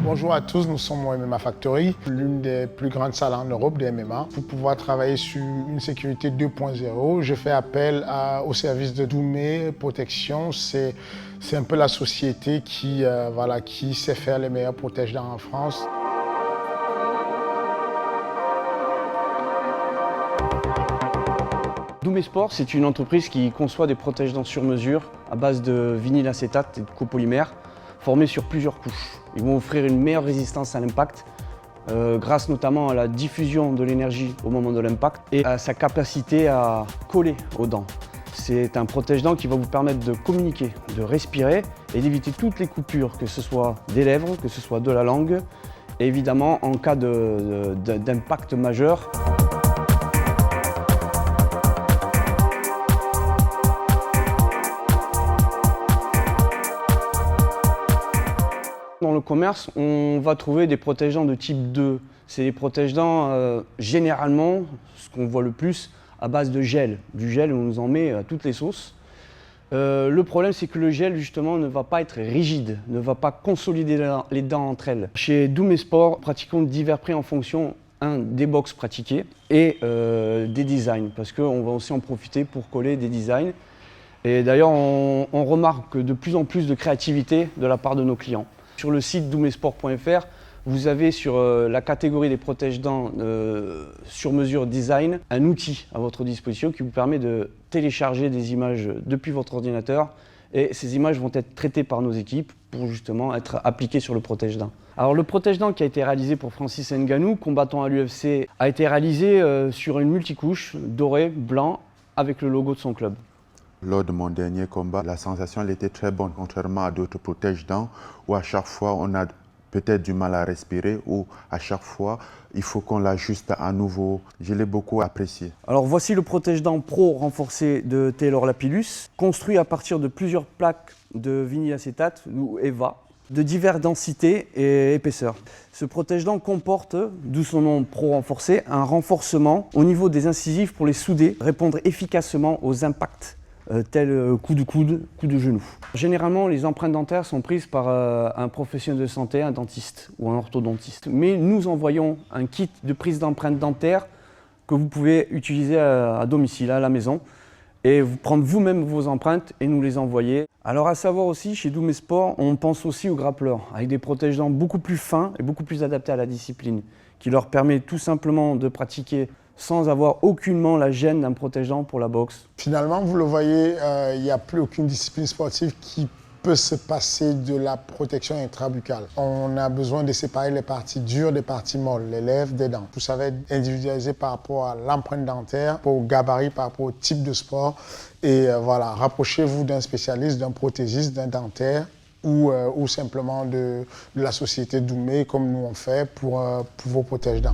Bonjour à tous, nous sommes au MMA Factory, l'une des plus grandes salles en Europe de MMA. Pour pouvoir travailler sur une sécurité 2.0, je fais appel au service de Doumé Protection. C'est un peu la société qui sait faire les meilleurs protège-dents en France. Doumé Sport, c'est une entreprise qui conçoit des protège-dents sur mesure à base de vinylacétate et de copolymère formés sur plusieurs couches. Ils vont offrir une meilleure résistance à l'impact grâce notamment à la diffusion de l'énergie au moment de l'impact et à sa capacité à coller aux dents. C'est un protège-dents qui va vous permettre de communiquer, de respirer et d'éviter toutes les coupures, que ce soit des lèvres, que ce soit de la langue et évidemment en cas d'impact majeur. Dans le commerce, on va trouver des protège-dents de type 2. C'est des protège-dents généralement, ce qu'on voit le plus, à base de gel. Du gel, on nous en met à toutes les sauces. Le problème, c'est que le gel, justement, ne va pas être rigide, ne va pas consolider les dents entre elles. Chez Doumé Sport, pratiquons divers prix en fonction des box pratiqués et des designs, parce qu'on va aussi en profiter pour coller des designs. Et d'ailleurs, on remarque de plus en plus de créativité de la part de nos clients. Sur le site doumesport.fr, vous avez sur la catégorie des protège-dents sur mesure design un outil à votre disposition qui vous permet de télécharger des images depuis votre ordinateur et ces images vont être traitées par nos équipes pour justement être appliquées sur le protège-dents. Alors le protège-dents qui a été réalisé pour Francis Ngannou, combattant à l'UFC, a été réalisé sur une multicouche doré, blanc avec le logo de son club. Lors de mon dernier combat, la sensation elle était très bonne, contrairement à d'autres protège-dents où à chaque fois on a peut-être du mal à respirer ou à chaque fois il faut qu'on l'ajuste à nouveau. Je l'ai beaucoup apprécié. Alors voici le protège-dents pro renforcé de Taylor Lapillus, construit à partir de plusieurs plaques de vinylacétate ou EVA de diverses densités et épaisseurs. Ce protège-dents comporte, d'où son nom pro renforcé, un renforcement au niveau des incisives pour les souder, répondre efficacement aux impacts. Tel coup de coude, coup de genou. Généralement, les empreintes dentaires sont prises par un professionnel de santé, un dentiste ou un orthodontiste. Mais nous envoyons un kit de prise d'empreintes dentaires que vous pouvez utiliser à domicile, à la maison, et vous prendre vous-même vos empreintes et nous les envoyer. Alors à savoir aussi, chez Doumé Sport, on pense aussi aux grappleurs, avec des protège-dents beaucoup plus fins et beaucoup plus adaptés à la discipline, qui leur permet tout simplement de pratiquer sans avoir aucunement la gêne d'un protège-dents pour la boxe. Finalement, vous le voyez, il n'y a plus aucune discipline sportive qui peut se passer de la protection intrabuccale. On a besoin de séparer les parties dures des parties molles, les lèvres des dents. Tout ça va être individualisé par rapport à l'empreinte dentaire, par rapport au gabarit, par rapport au type de sport. Et voilà, rapprochez-vous d'un spécialiste, d'un prothésiste, d'un dentaire ou simplement de la société Doumé, comme nous on fait pour vos protège-dents.